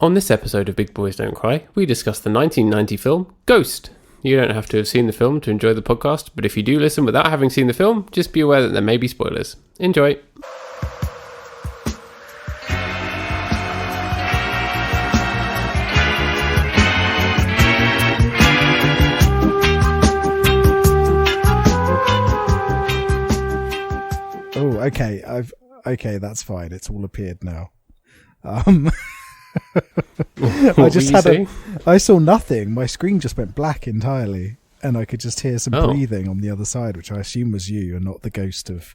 On this episode of Big Boys Don't Cry, we discuss the 1990 film Ghost. You don't have to have seen the film to enjoy the podcast, but if you do listen without having seen the film, just be aware that there may be spoilers. Enjoy! Oh, okay. Okay, that's fine. It's all appeared now. I saw nothing. My screen just went black entirely, and I could just hear some breathing on the other side, which I assume was you and not the ghost of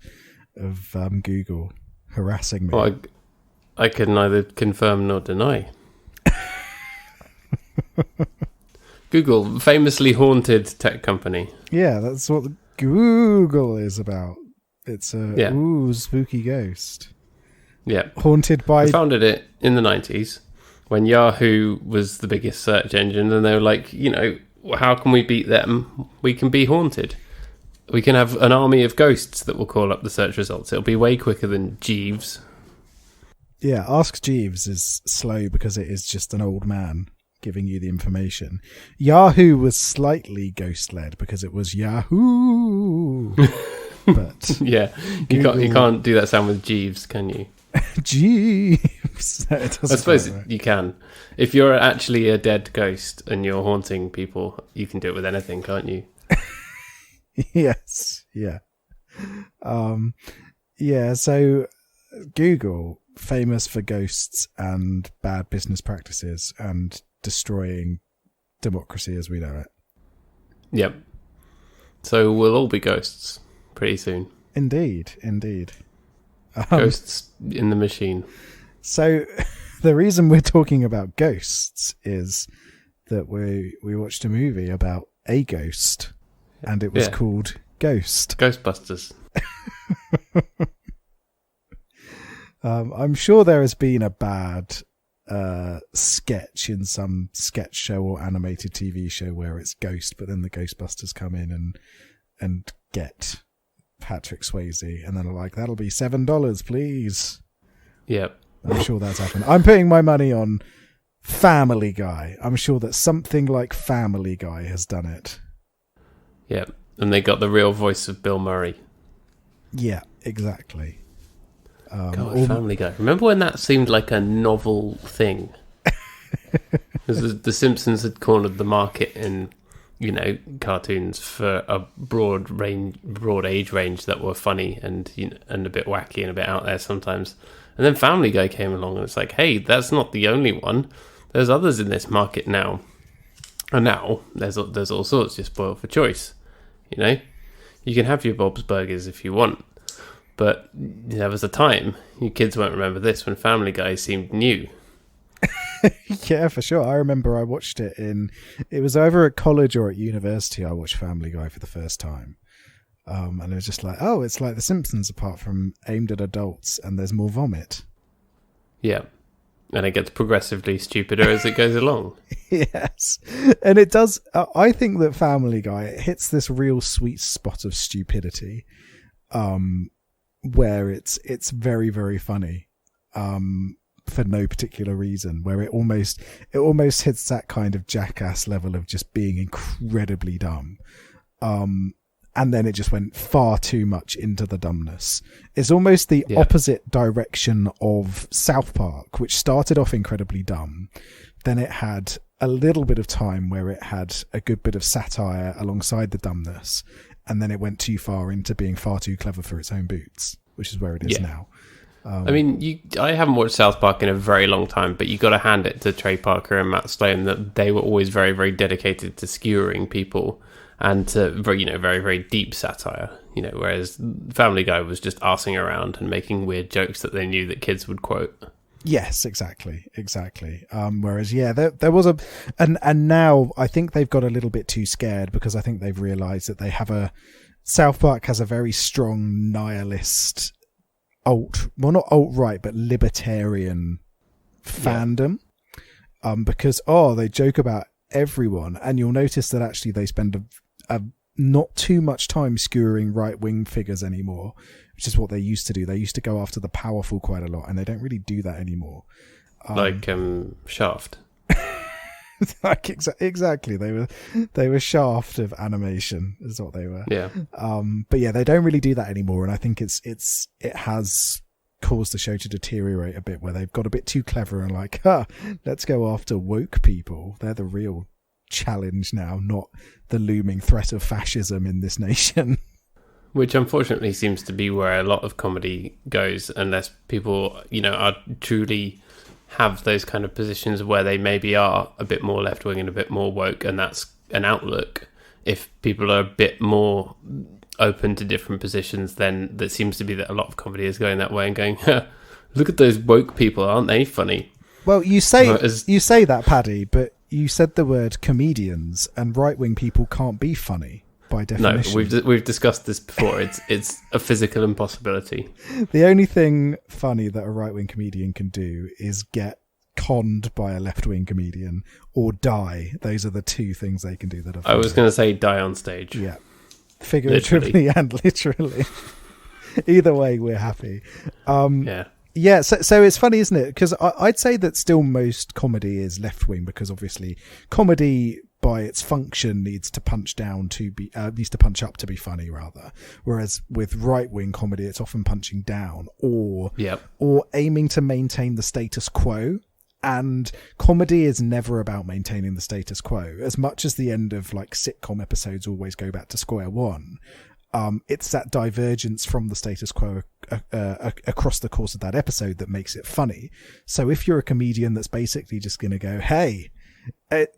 Google harassing me. Well, I can neither confirm nor deny. Google, famously haunted tech company. Yeah, that's what Google is about. It's a spooky ghost. Yeah. Haunted by... They founded it in the 90s when Yahoo was the biggest search engine, and they were like, how can we beat them? We can be haunted. We can have an army of ghosts that will call up the search results. It'll be way quicker than Jeeves. Yeah, Ask Jeeves is slow because it is just an old man giving you the information. Yahoo was slightly ghost-led because it was Yahoo! But yeah, you can't do that sound with Jeeves, can you? Jeeves. No, I suppose you can. If you're actually a dead ghost and you're haunting people, you can do it with anything, can't you? Yes. Yeah. So Google, famous for ghosts and bad business practices and destroying democracy as we know it. Yep. So we'll all be ghosts pretty soon. Indeed. Ghosts in the machine. So the reason we're talking about ghosts is that we watched a movie about a ghost, and it was called Ghost. Ghostbusters. I'm sure there has been a bad sketch in some sketch show or animated TV show where it's Ghost, but then the Ghostbusters come in and get Patrick Swayze, and then are like, that'll be $7, please. Yep. I'm sure that's happened. I'm putting my money on Family Guy. I'm sure that something like Family Guy has done it. Yep. And they got the real voice of Bill Murray. Yeah, exactly. God, Family Guy. Remember when that seemed like a novel thing? Because the Simpsons had cornered the market in cartoons for a broad age range that were funny and and a bit wacky and a bit out there sometimes. And then Family Guy came along and it's like, hey, that's not the only one. There's others in this market now. And now there's all sorts, just spoiled for choice. You can have your Bob's Burgers if you want. But there was a time, you kids won't remember this, when Family Guy seemed new. Yeah, for sure. I remember I watched it it was either at college or at university. I watched Family Guy for the first time. And it was just like, oh, it's like The Simpsons apart from aimed at adults and there's more vomit. Yeah. And it gets progressively stupider as it goes along. Yes. And it does. I think that Family Guy hits this real sweet spot of stupidity where it's very, very funny. For no particular reason, where it almost hits that kind of jackass level of just being incredibly dumb, and then it just went far too much into the dumbness. It's almost the opposite direction of South Park, which started off incredibly dumb, then it had a little bit of time where it had a good bit of satire alongside the dumbness, and then it went too far into being far too clever for its own boots, which is where it is now. I haven't watched South Park in a very long time, but you got to hand it to Trey Parker and Matt Stone that they were always very, very dedicated to skewering people and to very, very deep satire. Whereas Family Guy was just arsing around and making weird jokes that they knew that kids would quote. Yes, exactly. Whereas, there was and now I think they've got a little bit too scared because I think they've realised that South Park has a very strong nihilist not alt-right, but libertarian fandom. Because, they joke about everyone. And you'll notice that actually they spend a not too much time skewering right-wing figures anymore, which is what they used to do. They used to go after the powerful quite a lot, and they don't really do that anymore. like Shaft. Like exactly, they were Shaft of animation, is what they were. Yeah. But yeah, they don't really do that anymore, and I think it has caused the show to deteriorate a bit, where they've got a bit too clever and like, let's go after woke people. They're the real challenge now, not the looming threat of fascism in this nation. Which unfortunately seems to be where a lot of comedy goes, unless people, are truly have those kind of positions where they maybe are a bit more left-wing and a bit more woke, and that's an outlook. If people are a bit more open to different positions, then there seems to be that a lot of comedy is going that way and going, look at those woke people, aren't they funny? Well, you say that, Paddy, but you said the word comedians, and right-wing people can't be funny by definition. No, we've discussed this before. It's a physical impossibility. The only thing funny that a right-wing comedian can do is get conned by a left-wing comedian or die. Those are the two things they can do that are funny. I was going to say die on stage. Yeah. Figuratively and literally. Either way, we're happy. Yeah, so it's funny, isn't it? Because I'd say that still most comedy is left-wing, because obviously comedy by its function needs to punch up to be funny, rather. Whereas with right-wing comedy, it's often punching down or aiming to maintain the status quo. And comedy is never about maintaining the status quo. As much as the end of like sitcom episodes always go back to square one, it's that divergence from the status quo across the course of that episode that makes it funny. So if you're a comedian that's basically just going to go, hey,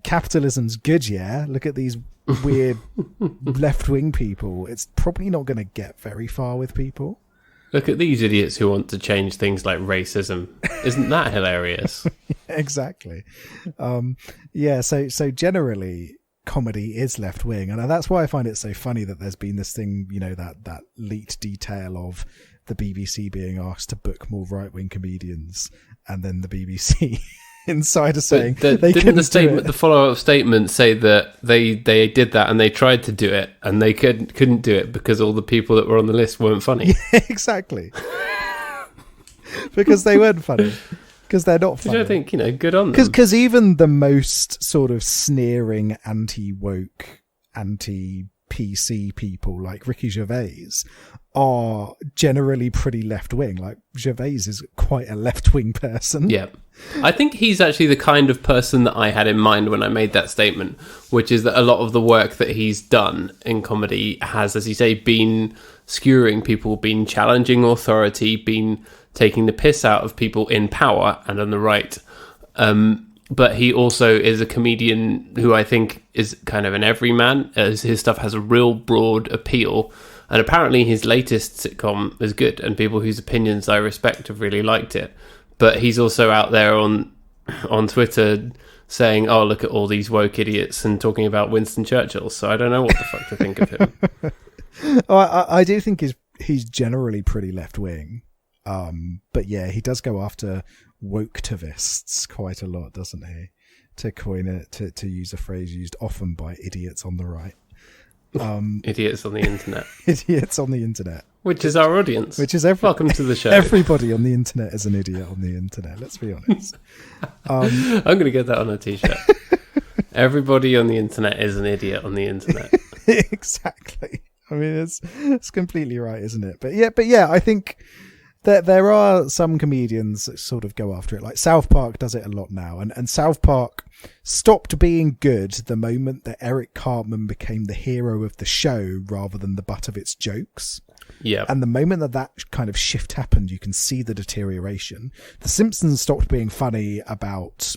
capitalism's good, yeah? Look at these weird left-wing people. It's probably not going to get very far with people. Look at these idiots who want to change things like racism. Isn't that hilarious? Exactly. So generally, comedy is left-wing. And that's why I find it so funny that there's been this thing, that leaked detail of the BBC being asked to book more right-wing comedians, and then the BBC insider saying didn't the follow-up statement say that they did that and they tried to do it and they couldn't do it because all the people that were on the list weren't funny? Yeah, exactly. Because they weren't funny. Because they're not funny. Which I think, good on them. Because even the most sort of sneering anti-woke, anti-PC people like Ricky Gervais are generally pretty left-wing. Like, Gervais is quite a left-wing person. Yeah. I think he's actually the kind of person that I had in mind when I made that statement, which is that a lot of the work that he's done in comedy has, as you say, been skewering people, been challenging authority, been taking the piss out of people in power and on the right. But he also is a comedian who I think is kind of an everyman, as his stuff has a real broad appeal. And apparently his latest sitcom is good, and people whose opinions I respect have really liked it. But he's also out there on Twitter saying, oh, look at all these woke idiots, and talking about Winston Churchill. So I don't know what the fuck to think of him. I do think he's generally pretty left-wing. But yeah, he does go after woke-tivists quite a lot, doesn't he? To coin it, to use a phrase used often by idiots on the right. Idiots on the internet. Idiots on the internet. Which is our audience. Welcome to the show. Everybody on the internet is an idiot on the internet, let's be honest. I'm going to get that on a t-shirt. Everybody on the internet is an idiot on the internet. Exactly. I mean, it's completely right, isn't it? But yeah, I think that there are some comedians that sort of go after it. Like South Park does it a lot now. And South Park stopped being good the moment that Eric Cartman became the hero of the show rather than the butt of its jokes. Yeah. And the moment that kind of shift happened, you can see the deterioration. The Simpsons stopped being funny about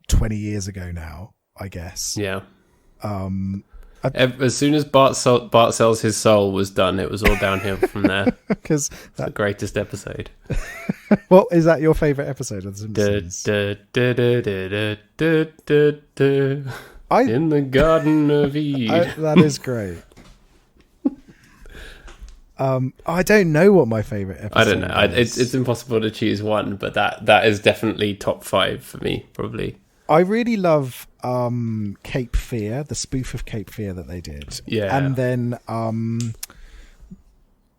20 years ago now, I guess. Yeah. As soon as Bart Sells His Soul was done, it was all downhill from there. Because the greatest episode. What is that? Your favourite episode of The Simpsons? In the Garden of Eve. That is great. I don't know what my favourite episode I don't know. is. It's impossible to choose one, but that is definitely top 5 for me, probably. I really love Cape Fear, the spoof of Cape Fear that they did. Yeah. And then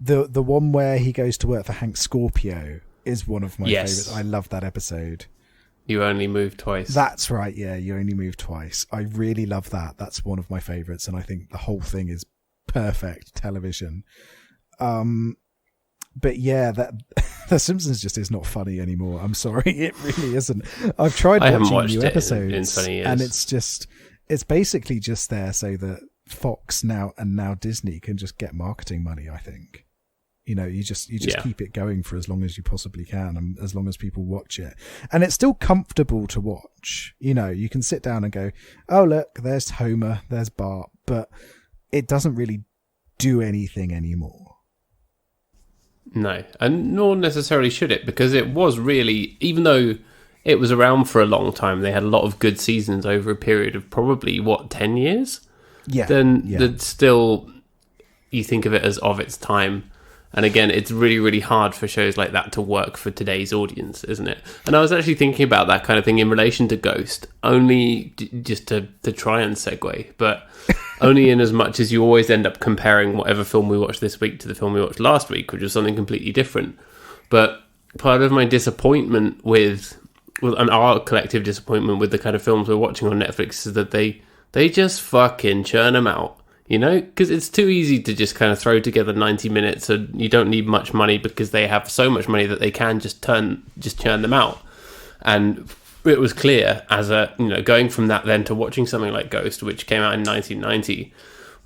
the one where he goes to work for Hank Scorpio is one of my favourites. I love that episode. You only move twice. That's right, yeah, You Only Move Twice. I really love that. That's one of my favourites, and I think the whole thing is perfect television. But yeah, that The Simpsons just is not funny anymore. I'm sorry, it really isn't. I've tried watching new episodes, in 20 years. and it's basically just there so that Fox now Disney can just get marketing money, I think. You just keep it going for as long as you possibly can, and as long as people watch it. And it's still comfortable to watch. You can sit down and go, oh, look, there's Homer, there's Bart, but it doesn't really do anything anymore. No, and nor necessarily should it, because it was really, even though it was around for a long time, they had a lot of good seasons over a period of probably, 10 years? Yeah. Then still, you think of it as of its time. And again, it's really, really hard for shows like that to work for today's audience, isn't it? And I was actually thinking about that kind of thing in relation to Ghost, only just to try and segue, but only in as much as you always end up comparing whatever film we watched this week to the film we watched last week, which was something completely different. But part of my disappointment and our collective disappointment with the kind of films we're watching on Netflix is that they just fucking churn them out. Because it's too easy to just kind of throw together 90 minutes, and you don't need much money because they have so much money that they can just churn them out. And it was clear going from that then to watching something like Ghost, which came out in 1990,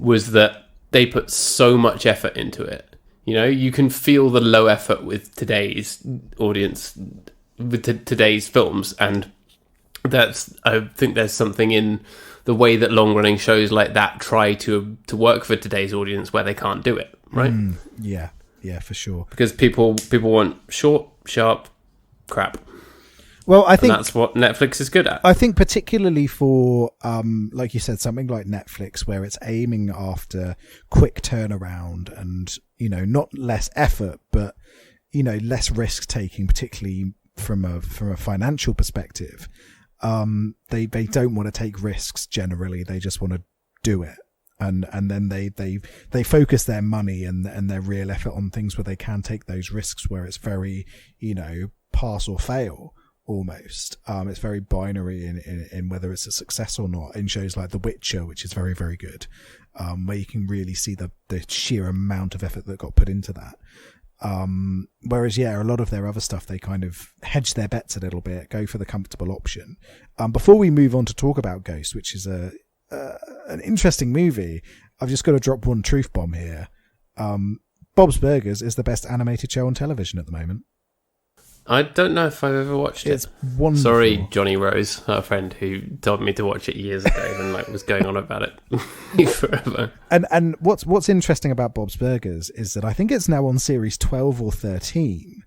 was that they put so much effort into it. You can feel the low effort with today's audience, with today's films, and I think there's something in the way that long-running shows like that try to work for today's audience where they can't do it, right? Yeah, for sure. Because people want short, sharp crap. Well, I think that's what Netflix is good at. I think particularly for, like you said, something like Netflix, where it's aiming after quick turnaround and, not less effort, but, less risk taking, particularly from a financial perspective. They don't want to take risks generally. They just want to do it. And then they focus their money and their real effort on things where they can take those risks, where it's very, pass or fail almost. It's very binary in whether it's a success or not, in shows like The Witcher, which is very, very good, where you can really see the sheer amount of effort that got put into that. Whereas, a lot of their other stuff, they kind of hedge their bets a little bit, go for the comfortable option. Before we move on to talk about Ghost, which is an interesting movie, I've just got to drop one truth bomb here. Bob's Burgers is the best animated show on television at the moment. I don't know if I've ever watched it. It's wonderful. Sorry, Johnny Rose, our friend who told me to watch it years ago and was going on about it forever. And what's interesting about Bob's Burgers is that I think it's now on series 12 or 13,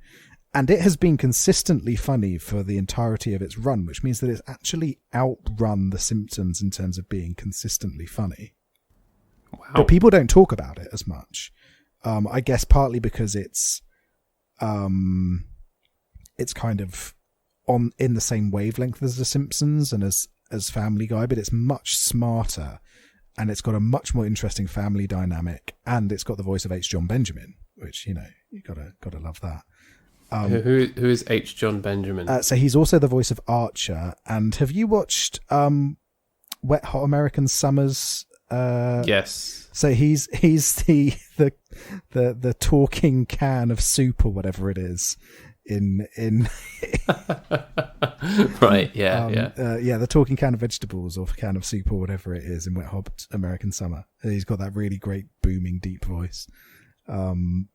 and it has been consistently funny for the entirety of its run, which means that it's actually outrun The Simpsons in terms of being consistently funny. Wow. But people don't talk about it as much. I guess partly because it's kind of in the same wavelength as The Simpsons and as Family Guy, but it's much smarter, and it's got a much more interesting family dynamic, and it's got the voice of H. John Benjamin, which you gotta love that. Who is H. John Benjamin? So he's also the voice of Archer. And have you watched Wet Hot American Summers? Yes. So he's the talking can of soup or whatever it is. In right, the talking can of vegetables or can of soup or whatever it is in Wet Hot American Summer. He's got that really great booming deep voice. So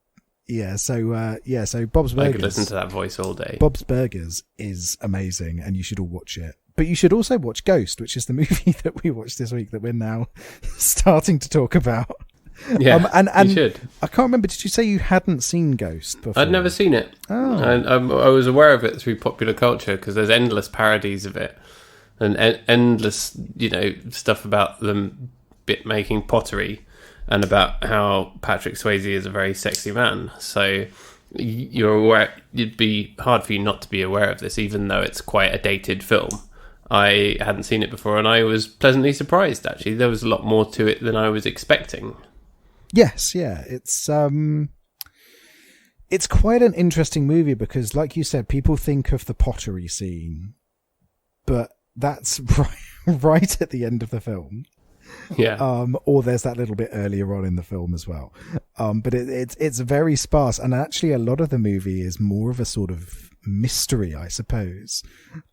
Bob's Burgers, I could listen to that voice all day. Bob's Burgers is amazing, and you should all watch it. But you should also watch Ghost, which is the movie that we watched this week that we're now starting to talk about. Yeah, and you should. I can't remember. Did you say you hadn't seen Ghost before? I'd never seen it. Oh. And I was aware of it through popular culture because there's endless parodies of it and endless, stuff about them making pottery and about how Patrick Swayze is a very sexy man. So you're aware. It'd be hard for you not to be aware of this, even though it's quite a dated film. I hadn't seen it before, and I was pleasantly surprised. Actually, there was a lot more to it than I was expecting. Yes, yeah, it's quite an interesting movie because, like you said, people think of the pottery scene but that's right at the end of the film. Yeah. Or there's that little bit earlier on in the film as well. But it's very sparse, and actually a lot of the movie is more of a sort of mystery, I suppose,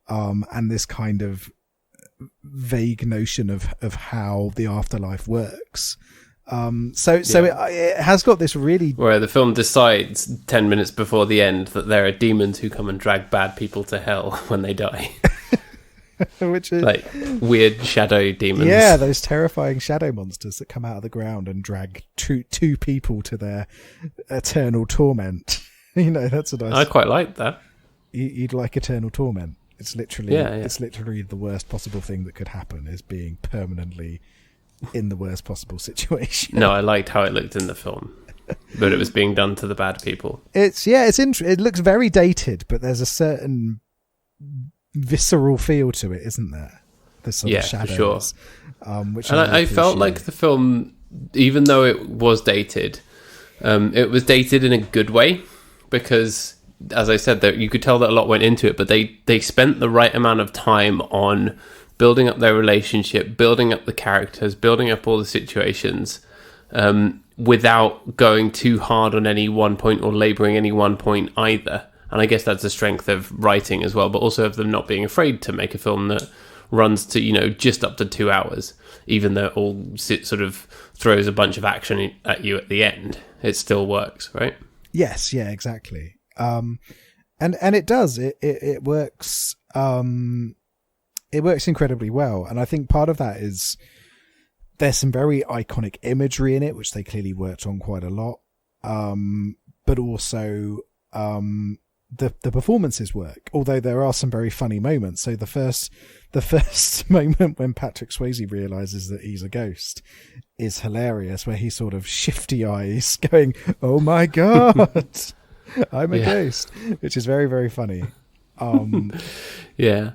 and this kind of vague notion of how the afterlife works. It has got this really... Where the film decides 10 minutes before the end that there are demons who come and drag bad people to hell when they die. Which is like weird shadow demons. Yeah, those terrifying shadow monsters that come out of the ground and drag two people to their eternal torment. That's a nice... I quite like that. You'd like eternal torment. It's literally It's literally the worst possible thing that could happen, is being permanently in the worst possible situation. No, I liked how it looked in the film, but it was being done to the bad people. It looks very dated, but there's a certain visceral feel to it, isn't there? The sort of shadows, for sure. Which I felt like the film, even though it was dated in a good way, because, as I said, that you could tell that a lot went into it, but they spent the right amount of time on building up their relationship, building up the characters, building up all the situations, without going too hard on any one point or labouring any one point either. And I guess that's a strength of writing as well, but also of them not being afraid to make a film that runs to, just up to 2 hours, even though it all sort of throws a bunch of action at you at the end. It still works, right? Yes, yeah, exactly. And it does. It works. It works incredibly well, and I think part of that is there's some very iconic imagery in it, which they clearly worked on quite a lot. But also the performances work, although there are some very funny moments. So the first moment when Patrick Swayze realizes that he's a ghost is hilarious, where he sort of shifty eyes going, "Oh my god, I'm a ghost," which is very, very funny. Yeah.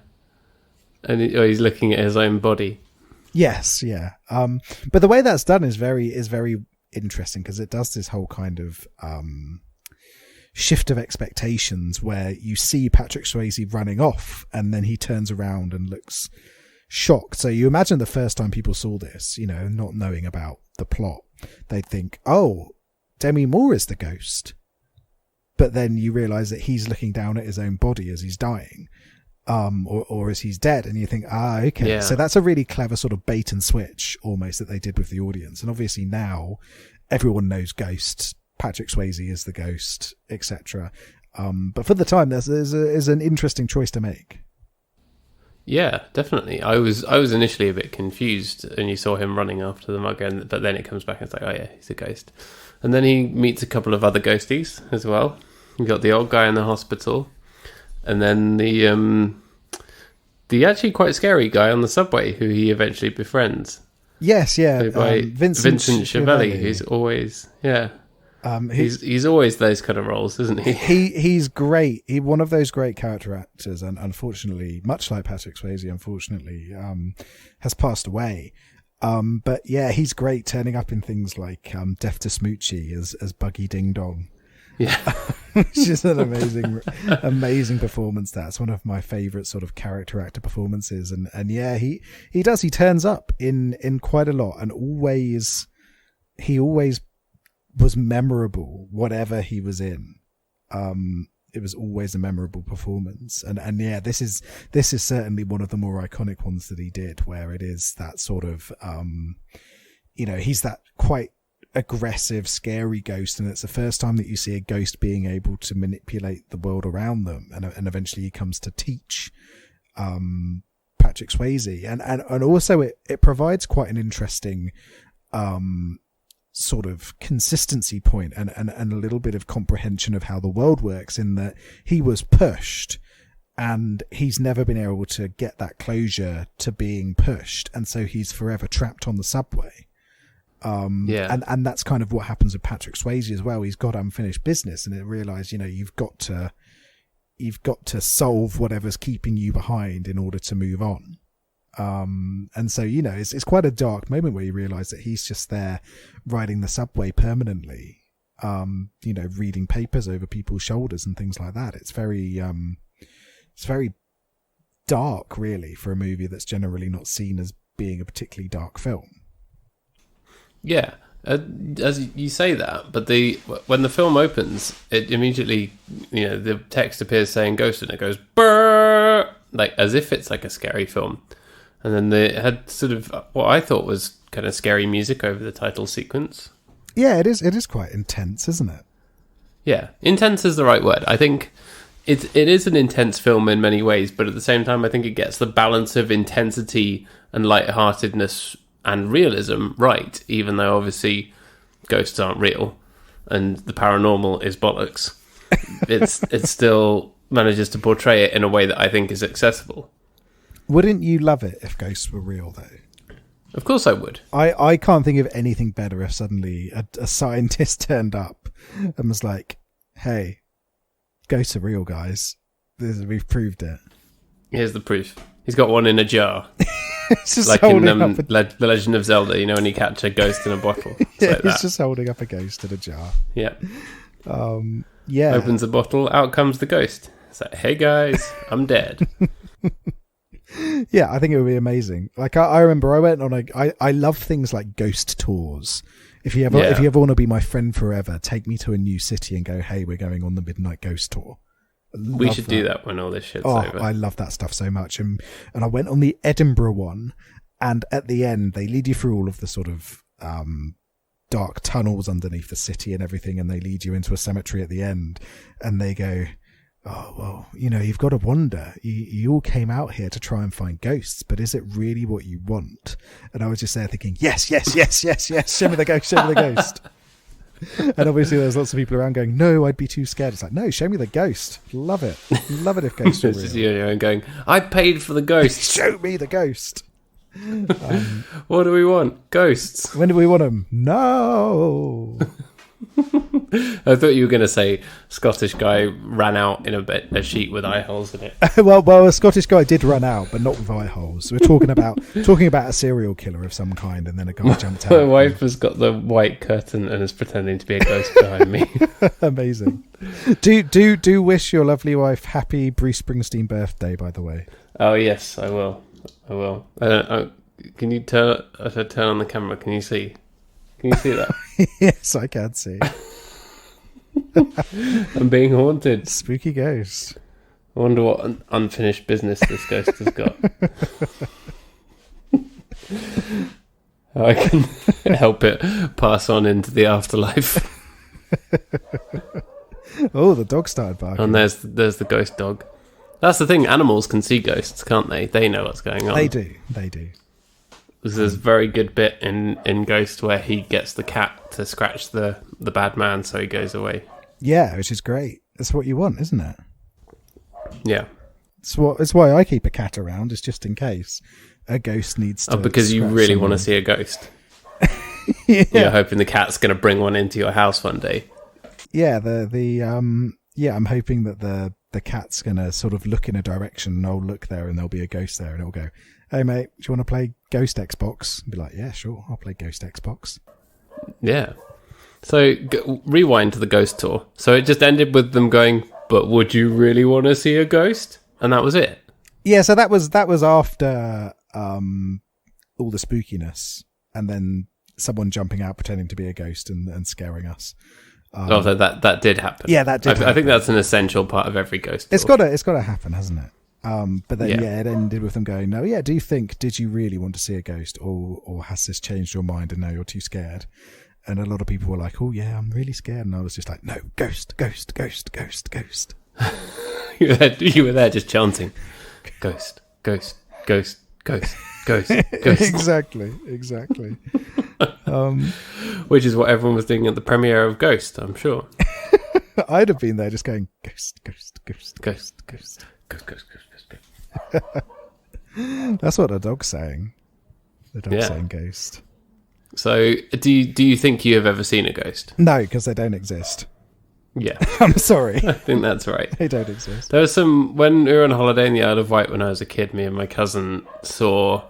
And he's looking at his own body. Yes, yeah. But the way that's done is very interesting, because it does this whole kind of shift of expectations, where you see Patrick Swayze running off and then he turns around and looks shocked. So you imagine the first time people saw this, not knowing about the plot, they'd think, oh, Demi Moore is the ghost. But then you realise that he's looking down at his own body as he's dying. Or as he's dead, and you think, okay. Yeah. So that's a really clever sort of bait and switch almost that they did with the audience. And obviously now everyone knows ghosts. Patrick Swayze is the ghost, etc. But for the time, there's an interesting choice to make. Yeah, definitely. I was initially a bit confused, and you saw him running after the mug, but then it comes back and it's like, oh yeah, he's a ghost. And then he meets a couple of other ghosties as well. You got the old guy in the hospital. And then the actually quite scary guy on the subway, who he eventually befriends. Yes, yeah. Vincent Schiavelli, who's always, he's always those kind of roles, isn't he? He's great. He's one of those great character actors, and unfortunately, much like Patrick Swayze, has passed away. But yeah, he's great, turning up in things like Death to Smoochie as Buggy Ding Dong. Yeah. Which is an amazing performance. That's one of my favourite sort of character actor performances. And yeah, he does. He turns up in quite a lot, and he always was memorable, whatever he was in. It was always a memorable performance. And yeah, this is certainly one of the more iconic ones that he did, where it is that sort of, he's that quite aggressive, scary ghost, and it's the first time that you see a ghost being able to manipulate the world around them, and eventually he comes to teach Patrick Swayze, and also it provides quite an interesting sort of consistency point and a little bit of comprehension of how the world works, in that he was pushed and he's never been able to get that closure to being pushed, and so he's forever trapped on the subway. And that's kind of what happens with Patrick Swayze as well. He's got unfinished business, and it realised, you've got to solve whatever's keeping you behind in order to move on. And so, it's quite a dark moment where you realise that he's just there riding the subway permanently, reading papers over people's shoulders and things like that. It's very dark, really, for a movie that's generally not seen as being a particularly dark film. Yeah, as you say that, but when the film opens, it immediately, the text appears saying ghost, and it goes brrr, like as if it's like a scary film. And then they had sort of what I thought was kind of scary music over the title sequence. Yeah, it is quite intense, isn't it? Yeah, intense is the right word. I think it is an intense film in many ways, but at the same time, I think it gets the balance of intensity and lightheartedness and realism right, even though obviously ghosts aren't real and the paranormal is bollocks. It still manages to portray it in a way that I think is accessible. Wouldn't you love it if ghosts were real, though? Of course I would. I can't think of anything better if suddenly a scientist turned up and was like, hey, ghosts are real, guys. We've proved it. Here's the proof. He's got one in a jar. It's just like in The Legend of Zelda, when you catch a ghost in a bottle. Yeah, like he's just holding up a ghost in a jar. Yeah. Yeah. Opens the bottle, out comes the ghost. It's like, hey guys, I'm dead. Yeah, I think it would be amazing. Like I remember I went on I love things like ghost tours. If you ever want to be my friend forever, take me to a new city and go, hey, we're going on the Midnight Ghost Tour. We should do that when all this shit's over. I love that stuff so much. And I went on the Edinburgh one, and at the end, they lead you through all of the sort of dark tunnels underneath the city and everything, and they lead you into a cemetery at the end, and they go, oh, well, you've got to wonder. You all came out here to try and find ghosts, but is it really what you want? And I was just there thinking, yes. Show me the ghost, show me the ghost. And obviously there's lots of people around going, no, I'd be too scared. It's like, no, show me the ghost. Love it if ghosts are real. It's just you going, I paid for the ghost. Show me the ghost. What do we want? Ghosts. When do we want them? No. I thought you were going to say Scottish guy ran out in a sheet with eye holes in it. well, a Scottish guy did run out, but not with eye holes. We're talking about a serial killer of some kind, and then a guy jumped out. My wife has got the white curtain and is pretending to be a ghost behind me. Amazing. Do wish your lovely wife happy Bruce Springsteen birthday, by the way. Oh yes, I will. Can you turn on the camera? Can you see? Can you see that? Yes, I can see. I'm being haunted. Spooky ghost. I wonder what unfinished business this ghost has got. I can help it pass on into the afterlife. Oh, the dog started barking. And there's the ghost dog. That's the thing. Animals can see ghosts, can't they? They know what's going on. They do. There's a very good bit in Ghost where he gets the cat to scratch the bad man so he goes away. Yeah, which is great. That's what you want, isn't it? Yeah. It's why I keep a cat around, is just in case a ghost needs to. Oh, because you really want to see a ghost. Yeah. You're hoping the cat's going to bring one into your house one day. Yeah, I'm hoping that the cat's going to sort of look in a direction and I'll look there and there'll be a ghost there and it'll go, hey mate, do you want to play Ghost Xbox? And be like, yeah, sure, I'll play Ghost Xbox. Yeah. So rewind to the ghost tour. So it just ended with them going, but would you really want to see a ghost? And that was it. Yeah, so that was after all the spookiness, and then someone jumping out pretending to be a ghost and scaring us. So that did happen. Yeah, that did. I think that's an essential part of every ghost tour. It's got to happen, hasn't it? But then it ended with them going, no, yeah, did you really want to see a ghost, or has this changed your mind and now you're too scared? And a lot of people were like, oh yeah, I'm really scared. And I was just like, no, ghost. You were there just chanting, ghost, ghost, ghost, ghost, ghost, ghost. Exactly. Which is what everyone was doing at the premiere of Ghost, I'm sure. I'd have been there just going, ghost. Ghost, ghost, ghost, ghost, ghost, ghost. That's what the dog's saying. The dog's saying ghost. So, do you think you have ever seen a ghost? No, because they don't exist. Yeah. I'm sorry. I think that's right. They don't exist. There was when we were on holiday in the Isle of Wight when I was a kid, me and my cousin saw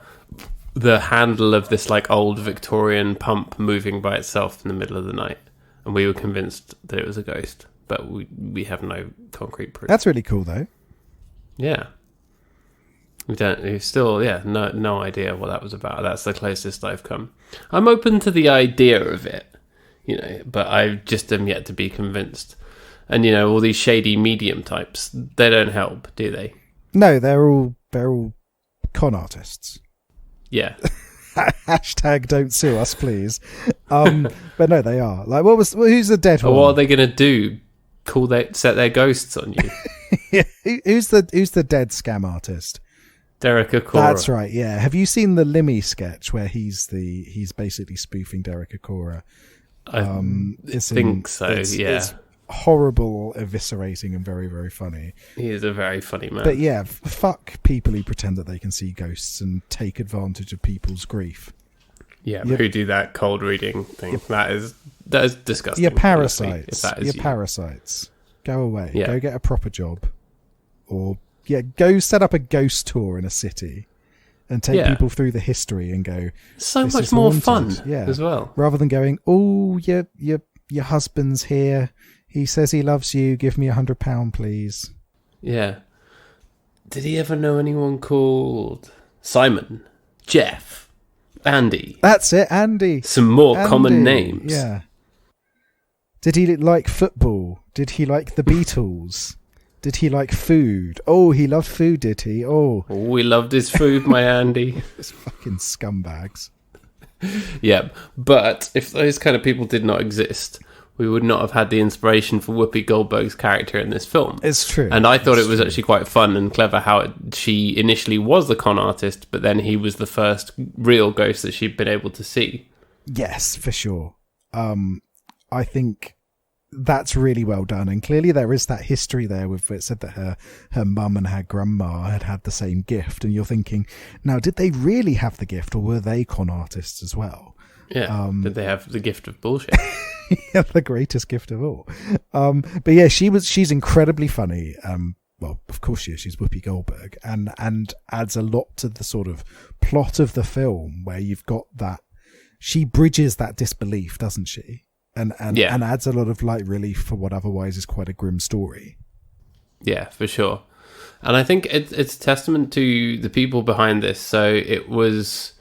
the handle of this like old Victorian pump moving by itself in the middle of the night. And we were convinced that it was a ghost, but we have no concrete proof. That's really cool though. Yeah. We still, no idea what that was about. That's the closest I've come. I'm open to the idea of it, but I just am yet to be convinced. And, all these shady medium types, they don't help, do they? No, they're all con artists. Yeah. Hashtag don't sue us, please. But no, they are. Like, who's the dead one? What are they going to do? Set their ghosts on you? Yeah. Who's the dead scam artist? Derek Acora. That's right. Yeah. Have you seen the Limmy sketch where he's basically spoofing Derek Acora? I think so. It's horrible, eviscerating, and very, very funny. He is a very funny man. But yeah, fuck people who pretend that they can see ghosts and take advantage of people's grief. Yeah, who do that cold reading thing? That is disgusting. You're parasites. Honestly, you're parasites. Go away. Yeah. Go get a proper job. Or go set up a ghost tour in a city and take people through the history and go. So much more fun as well. Rather than going, oh, your husband's here. He says he loves you. Give me £100, please. Yeah. Did he ever know anyone called Simon, Jeff, Andy? That's it, Andy. Some more common names. Yeah. Did he like football? Did he like the Beatles? Did he like food? Oh, he loved food, did he? Oh, we loved his food, my Andy. Those fucking scumbags. Yeah, but if those kind of people did not exist, we would not have had the inspiration for Whoopi Goldberg's character in this film. It's true. And I thought it was actually quite fun and clever how she initially was the con artist, but then he was the first real ghost that she'd been able to see. Yes, for sure. I think that's really well done. And clearly there is that history there with it said that her mum and her grandma had the same gift. And you're thinking, now, did they really have the gift or were they con artists as well? Yeah. Did they have the gift of bullshit? Yeah, the greatest gift of all. But yeah, she's incredibly funny. Well, of course she is. She's Whoopi Goldberg, and adds a lot to the sort of plot of the film where you've got that she bridges that disbelief, doesn't she? And adds a lot of light relief for what otherwise is quite a grim story. Yeah, for sure. And I think it's a testament to the people behind this. So it was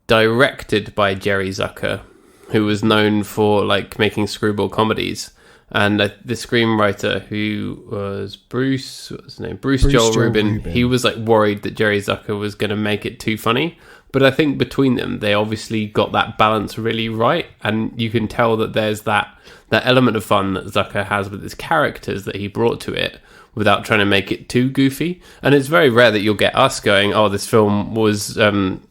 directed by Jerry Zucker, who was known for making screwball comedies, and the screenwriter who was Bruce Joel Rubin. He was worried that Jerry Zucker was going to make it too funny, but I think between them they obviously got that balance really right, and you can tell that there's that element of fun that Zucker has with his characters that he brought to it without trying to make it too goofy. And it's very rare that you'll get us going, oh, this film was the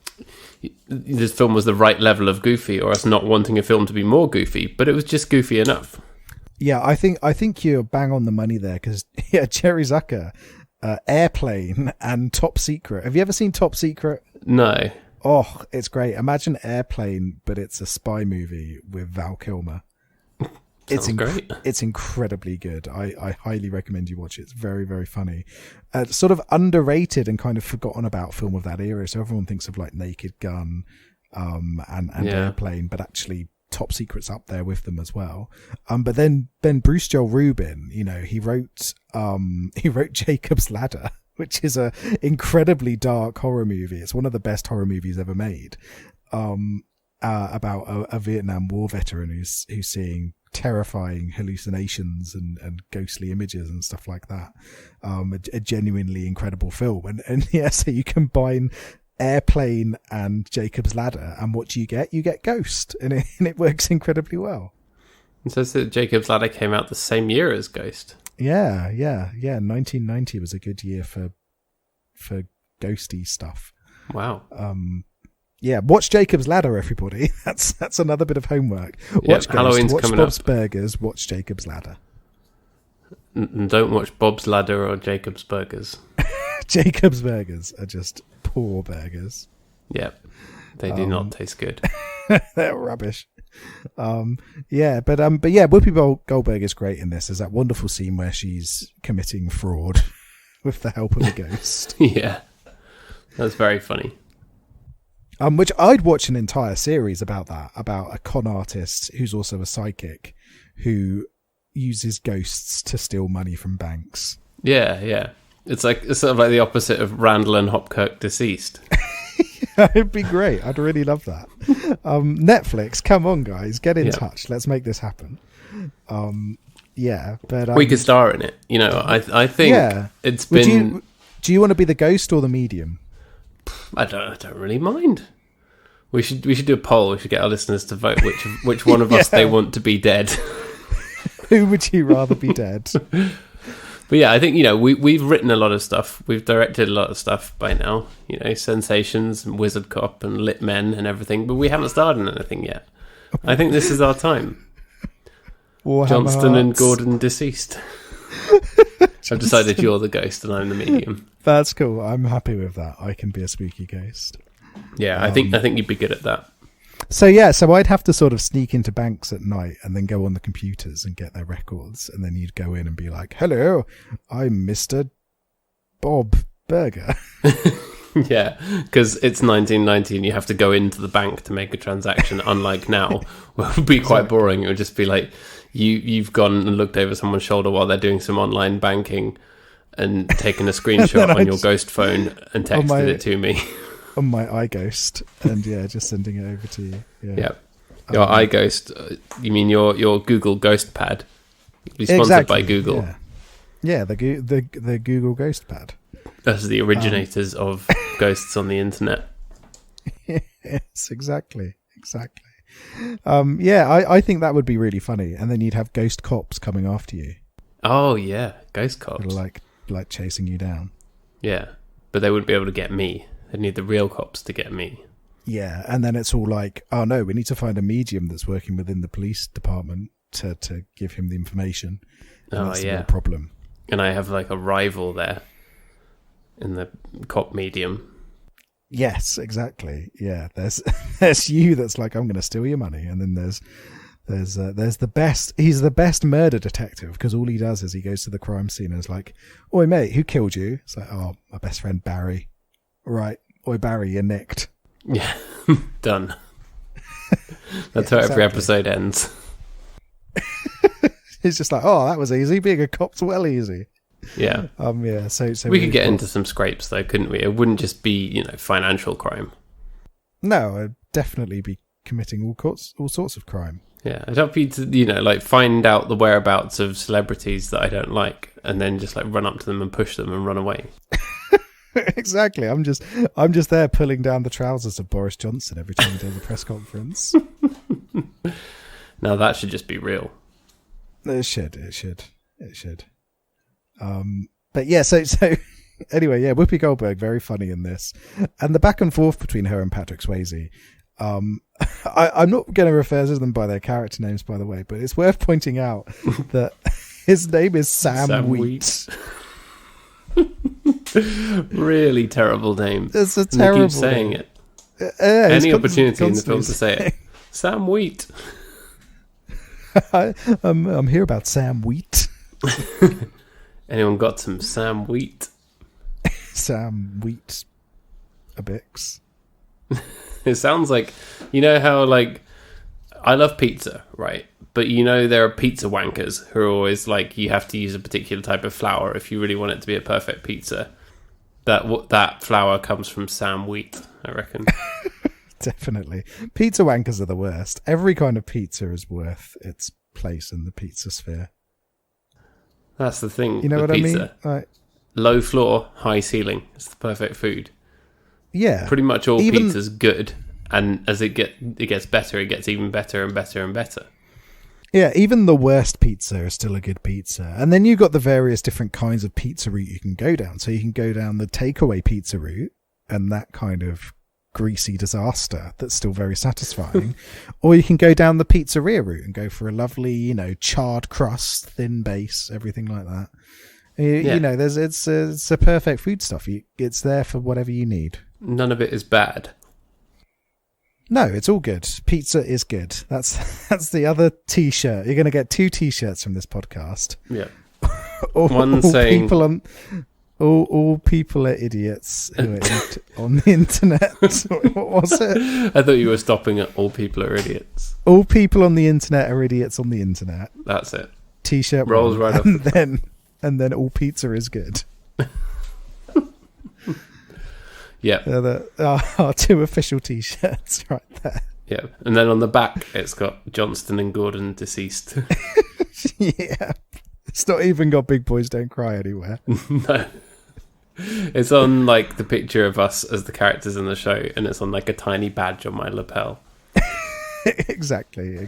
right level of goofy, or us not wanting a film to be more goofy, but it was just goofy enough. Yeah, I think you're bang on the money there, because Jerry Zucker, Airplane and Top Secret. Have you ever seen Top Secret? No. Oh, it's great. Imagine Airplane, but it's a spy movie with Val Kilmer. It's great. It's incredibly good. I highly recommend you watch it. It's very, very funny. Sort of underrated and kind of forgotten about film of that era. So everyone thinks of Naked Gun and Airplane, but actually Top Secret's up there with them as well. But then Bruce Joel Rubin, he wrote Jacob's Ladder, which is a incredibly dark horror movie. It's one of the best horror movies ever made. About a Vietnam War veteran who's seeing terrifying hallucinations and ghostly images and stuff like that. A genuinely incredible film. And yeah, so you combine Airplane and Jacob's Ladder, and what you get Ghost, and it works incredibly well. It says that Jacob's Ladder came out the same year as Ghost. Yeah. 1990 was a good year for ghosty stuff. Wow. Yeah, watch Jacob's Ladder, everybody. That's another bit of homework. Watch Ghost, Halloween's watch coming Bob's up. Burgers, watch Jacob's Ladder. And don't watch Bob's Ladder or Jacob's Burgers. Jacob's Burgers are just poor burgers. Yep, they do not taste good. They're rubbish. But Whoopi Goldberg is great in this. There's that wonderful scene where she's committing fraud with the help of a ghost. Yeah, that's very funny. Which I'd watch an entire series about that, about a con artist who's also a psychic who uses ghosts to steal money from banks. Yeah. It's sort of like the opposite of Randall and Hopkirk deceased. It'd be great. I'd really love that. Netflix, come on, guys, get in touch. Let's make this happen. But we could star in it. You know, I think it's been. Do you want to be the ghost or the medium? I don't really mind. We should do a poll. We should get our listeners to vote which one of us they want to be dead. Who would you rather be dead? But yeah, I think, you know, we've written a lot of stuff. We've directed a lot of stuff by now. You know, Sensations and Wizard Cop and Lit Men and everything. But we haven't starred in anything yet. I think this is our time. Johnston and Gordon deceased. I've decided you're the ghost and I'm the medium. That's cool. I'm happy with that. I can be a spooky ghost. Yeah, I think you'd be good at that. So I'd have to sort of sneak into banks at night and then go on the computers and get their records, and then you'd go in and be like, "Hello, I'm Mr. Bob Burger." Yeah, because it's 1990 and you have to go into the bank to make a transaction. Unlike now, where it would be quite boring. It would just be like you've gone and looked over someone's shoulder while they're doing some online banking and taken a screenshot on your ghost phone and texted it to me. On my iGhost, and just sending it over to you. Yeah. Your iGhost, you mean your Google Ghost Pad? Be sponsored by Google. Yeah, the Google Ghost Pad. That's the originators of ghosts on the internet. Yes, exactly. I think that would be really funny, and then you'd have ghost cops coming after you. Oh yeah, ghost cops, like chasing you down. Yeah, but they wouldn't be able to get me. They'd need the real cops to get me. Yeah, and then it's all like, oh no, we need to find a medium that's working within the police department to give him the information. And that's the real problem. And I have like a rival there in the cop medium. Yes, exactly. Yeah, there's you that's like, I'm going to steal your money, and then there's the best. He's the best murder detective because all he does is he goes to the crime scene and is like, "Oi mate, who killed you?" It's like, "Oh, my best friend Barry." Right. Oi, Barry, you're nicked. Yeah, done. That's how every episode ends. It's just like, oh, that was easy. Being a cop's well easy. Yeah. So we could get into some scrapes though, couldn't we? It wouldn't just be, financial crime. No, I'd definitely be committing all sorts of crime. Yeah, I'd help you to, find out the whereabouts of celebrities that I don't like, and then just run up to them and push them and run away. Exactly. I'm just there pulling down the trousers of Boris Johnson every time he does a press conference. Now that should just be real. It should. But yeah, so anyway, Whoopi Goldberg, very funny in this, and the back and forth between her and Patrick Swayze. I'm not going to refer to them by their character names, by the way, but it's worth pointing out that his name is Sam Wheat. Really terrible name. It's a terrible name. Keep saying it. Any opportunity in the film to say it. Sam Wheat. I'm here about Sam Wheat. Anyone got some Sam Wheat? Sam Wheat a Bix. It sounds like, how I love pizza, right? But there are pizza wankers who are always like, you have to use a particular type of flour if you really want it to be a perfect pizza. That flour comes from Sam Wheat, I reckon. Definitely. Pizza wankers are the worst. Every kind of pizza is worth its place in the pizza sphere. That's the thing. You know what pizza. I mean? Low floor, high ceiling. It's the perfect food. Yeah. Pretty much all pizza's good. And as it gets better, it gets even better and better and better. Yeah, even the worst pizza is still a good pizza. And then you've got the various different kinds of pizza route you can go down. So you can go down the takeaway pizza route and that kind of greasy disaster that's still very satisfying. Or you can go down the pizzeria route and go for a lovely, charred crust, thin base, everything like that. It's a perfect food stuff. It's there for whatever you need. None of it is bad. No, it's all good. Pizza is good. That's the other T-shirt. You're going to get 2 T-shirts from this podcast. Yeah. One saying all people are idiots who are on the internet. What was it? I thought you were stopping at all people are idiots. All people on the internet are idiots on the internet. That's it. T-shirt rolls right off. And then all pizza is good. Yeah. Our two official T-shirts right there. Yeah. And then on the back, it's got Johnston and Gordon deceased. Yeah. It's not even got Big Boys Don't Cry anywhere. No. It's on like the picture of us as the characters in the show, and it's on like a tiny badge on my lapel. Exactly.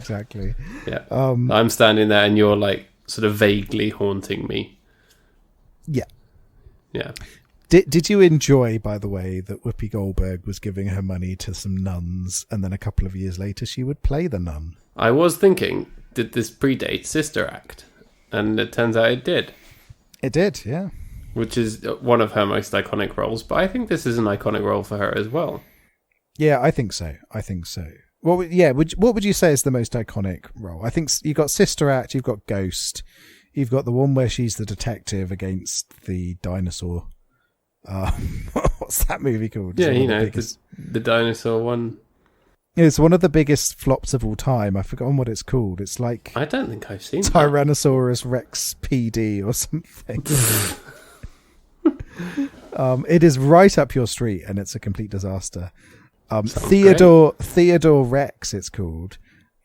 Yeah. I'm standing there and you're like sort of vaguely haunting me. Yeah. Yeah. Did you enjoy, by the way, that Whoopi Goldberg was giving her money to some nuns, and then a couple of years later she would play the nun? I was thinking, did this predate Sister Act? And it turns out it did. It did, yeah. Which is one of her most iconic roles, but I think this is an iconic role for her as well. Yeah, I think so. What would you say is the most iconic role? I think you've got Sister Act, you've got Ghost, you've got the one where she's the detective against the dinosaur. What's that movie called? Yeah, the dinosaur one. It's one of the biggest flops of all time. I've forgotten what it's called. It's like I don't think I've seen Tyrannosaurus Rex PD or something. It is right up your street, and it's a complete disaster. Theodore Rex, it's called.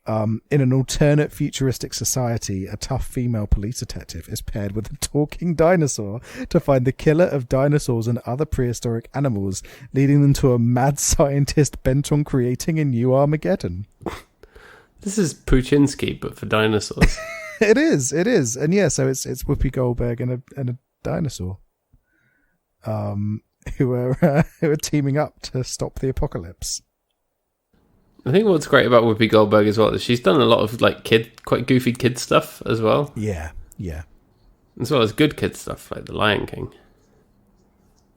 In an alternate futuristic society, a tough female police detective is paired with a talking dinosaur to find the killer of dinosaurs and other prehistoric animals, leading them to a mad scientist bent on creating a new Armageddon. This is Puchinsky, but for dinosaurs. It is, and yeah, so it's Whoopi Goldberg and a dinosaur, who are teaming up to stop the apocalypse. I think what's great about Whoopi Goldberg as well is she's done a lot of like quite goofy kid stuff as well. Yeah. As well as good kid stuff like The Lion King.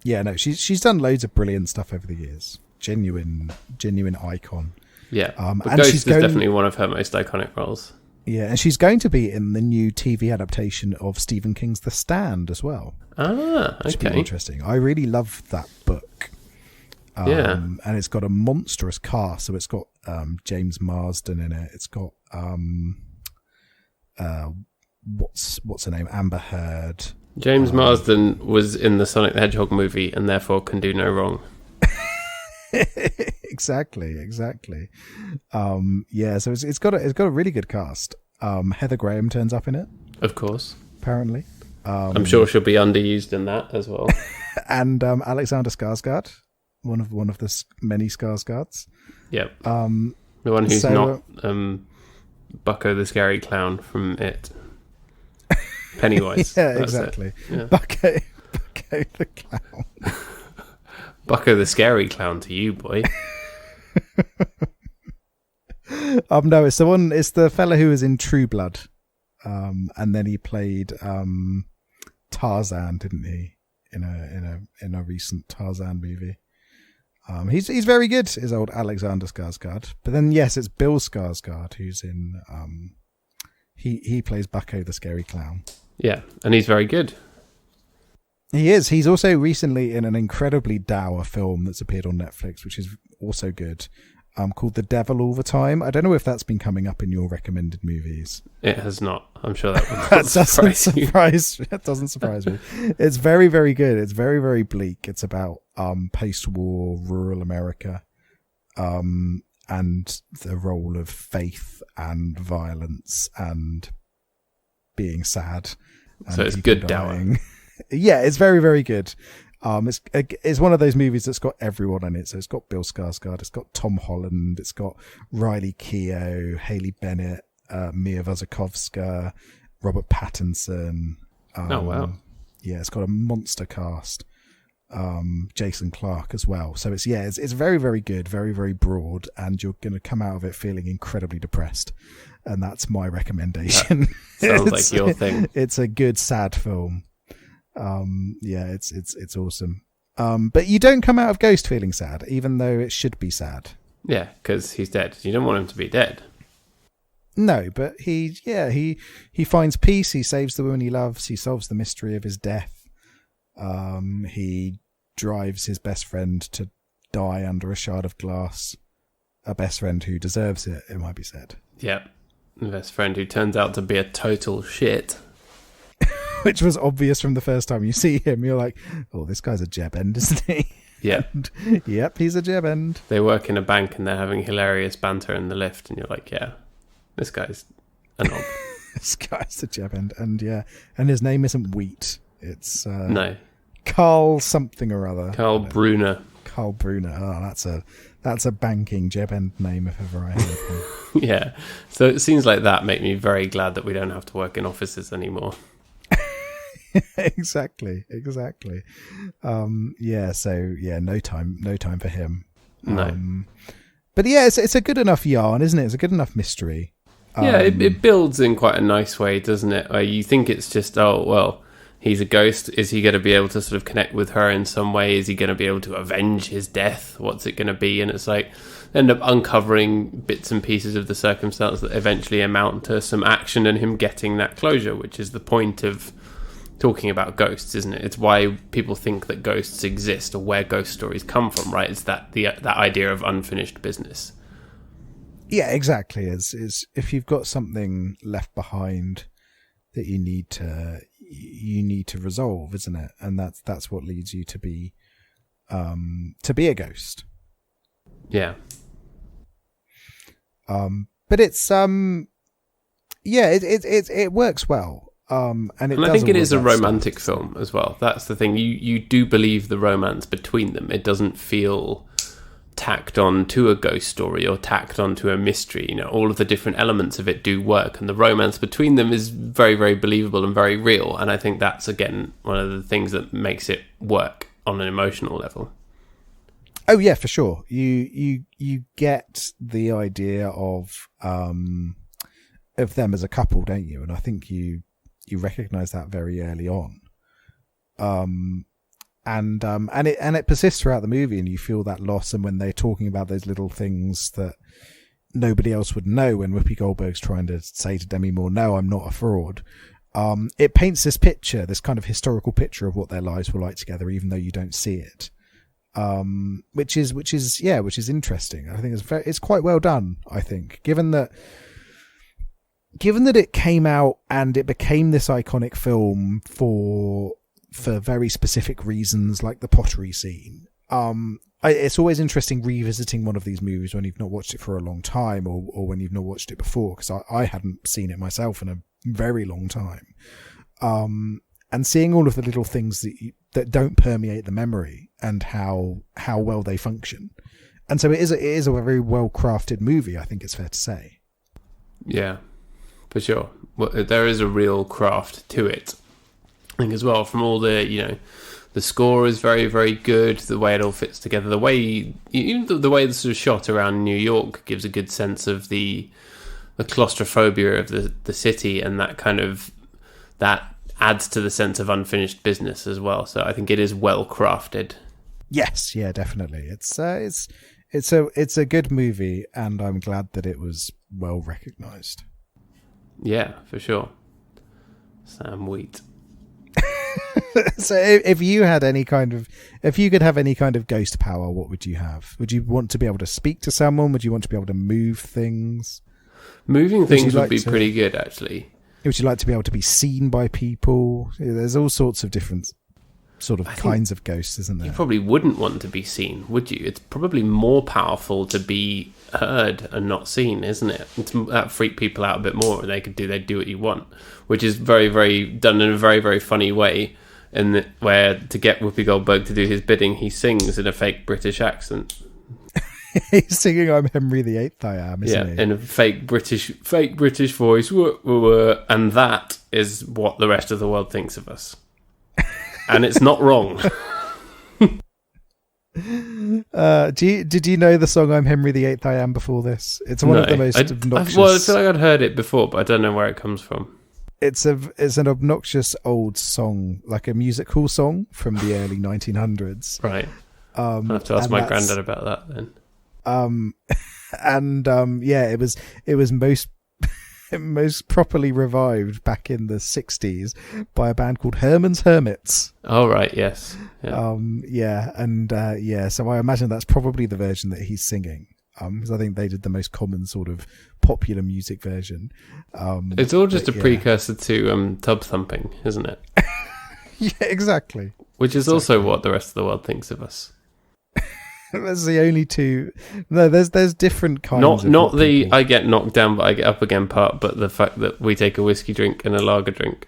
Yeah, no, she's done loads of brilliant stuff over the years. Genuine icon. Yeah, but and Ghost is definitely one of her most iconic roles. Yeah, and she's going to be in the new TV adaptation of Stephen King's The Stand as well. Ah, okay. Which would be interesting. I really love that book. And it's got a monstrous cast. So it's got James Marsden in it. It's got what's her name? Amber Heard. James Marsden was in the Sonic the Hedgehog movie and therefore can do no wrong. Exactly. Yeah, so it's got a really good cast. Heather Graham turns up in it, of course. Apparently, I'm sure she'll be underused in that as well. And Alexander Skarsgård, one of the many Skarsgårds. Yep. The one who's not Bucko the Scary Clown from It. Pennywise. Yeah, exactly. Yeah. Bucko the Clown. Bucko the Scary Clown to you, boy. No, it's the one. It's the fella who was in True Blood, and then he played Tarzan, didn't he? In a recent Tarzan movie. He's very good. Is old Alexander Skarsgård. But then yes, it's Bill Skarsgård who's in. He plays Bucko the Scary Clown. Yeah, and he's very good. He is. He's also recently in an incredibly dour film that's appeared on Netflix, which is also good, called The Devil All the Time. I don't know if that's been coming up in your recommended movies. It has not. I'm sure that would that doesn't surprise me. It's very, very good. It's very, very bleak. It's about post-war rural America, and the role of faith and violence and being sad. So it's good dying. Yeah, it's very, very good. It's one of those movies that's got everyone in it. So it's got Bill Skarsgård, it's got Tom Holland, it's got Riley Keough, Haley Bennett, Mia Wasikowska, Robert Pattinson. Oh wow! Yeah, it's got a monster cast. Jason Clarke as well. So it's very, very good, very, very broad, and you're going to come out of it feeling incredibly depressed. And that's my recommendation. Sounds like your thing. It's a good sad film. Yeah, it's awesome. But you don't come out of Ghost feeling sad, even though it should be sad. Yeah, because he's dead. You don't want him to be dead. No, but he finds peace. He saves the woman he loves. He solves the mystery of his death. He drives his best friend to die under a shard of glass. A best friend who deserves it, it might be said. Yep. The best friend who turns out to be a total shit. Which was obvious from the first time you see him. You're like, oh, this guy's a Jeb End, isn't he? Yeah. And, yep, he's a Jeb End. They work in a bank and they're having hilarious banter in the lift, and you're like, yeah, this guy's a knob. This guy's the Jeb End, and and his name isn't Wheat. It's no, Carl something or other. Carl Brunner. Carl Brunner. Oh, that's a banking Jeb End name if ever I heard one. Yeah. So it seems like that make me very glad that we don't have to work in offices anymore. Exactly. No time for him. No. But yeah, it's a good enough yarn, isn't it? It's a good enough mystery. Yeah, it builds in quite a nice way, doesn't it? Where you think it's just, oh, well, he's a ghost. Is he going to be able to sort of connect with her in some way? Is he going to be able to avenge his death? What's it going to be? And it's like, end up uncovering bits and pieces of the circumstance that eventually amount to some action and him getting that closure, which is the point of talking about ghosts, isn't it? It's why people think that ghosts exist, or where ghost stories come from, right? It's that idea of unfinished business. Yeah, exactly. Is if you've got something left behind that you need to resolve, isn't it? And that's what leads you to be a ghost. Yeah. But it's it works well. And I think it is a romantic film as well. That's the thing. You do believe the romance between them. It doesn't feel tacked on to a ghost story or tacked on to a mystery. You know, all of the different elements of it do work, and the romance between them is very, very believable and very real. And I think that's, again, one of the things that makes it work on an emotional level. Oh yeah, for sure. You get the idea of them as a couple, don't you? And I think you recognise that very early on. And it persists throughout the movie, and you feel that loss. And when they're talking about those little things that nobody else would know, when Whoopi Goldberg's trying to say to Demi Moore, "No, I'm not a fraud," it paints this picture, this kind of historical picture of what their lives were like together, even though you don't see it. Which is interesting. I think it's quite well done. I think, given that it came out and it became this iconic film for very specific reasons, like the pottery scene. It's always interesting revisiting one of these movies when you've not watched it for a long time, or when you've not watched it before, because I hadn't seen it myself in a very long time. And seeing all of the little things that don't permeate the memory, and how well they function. And so it is a very well crafted movie, I think it's fair to say. Yeah. For sure. Well, there is a real craft to it. I think as well, from all the, the score is very, very good. The way it all fits together, the way the way this was shot around New York gives a good sense of the claustrophobia of the city, and that adds to the sense of unfinished business as well. So I think it is well crafted. Yes, yeah, definitely. It's a good movie, and I'm glad that it was well recognised. Yeah, for sure. Sam Wheat. So if you could have any kind of ghost power, what would you have? Would you want to be able to speak to someone? Would you want to be able to move things? Moving things would be pretty good, actually. Would you like to be able to be seen by people? There's all sorts of different kinds of ghosts, isn't there? You probably wouldn't want to be seen, would you? It's probably more powerful to be heard and not seen, isn't it? That freak people out a bit more. They'd do what you want, which is very, very done in a very, very funny way. And where to get Whoopi Goldberg to do his bidding, he sings in a fake British accent. He's singing "I'm Henry VIII, I am," isn't he? In a fake British voice, and that is what the rest of the world thinks of us. And it's not wrong. Did you know the song "I'm Henry VIII, I am" before this? It's one of the most obnoxious. Well, I feel like I'd heard it before, but I don't know where it comes from. It's an obnoxious old song, like a music hall song from the early 1900s. Right. I'll have to ask my granddad about that then. It was most properly revived back in the 60s by a band called Herman's Hermits. Oh, right, yes. Yeah. So I imagine that's probably the version that he's singing, because I think they did the most common sort of popular music version. It's all just a precursor to tub thumping, isn't it? Yeah, exactly. Which is also what the rest of the world thinks of us. That's the only two. No, there's different kinds. Not the people... I get knocked down but I get up again part, but the fact that we take a whiskey drink and a lager drink,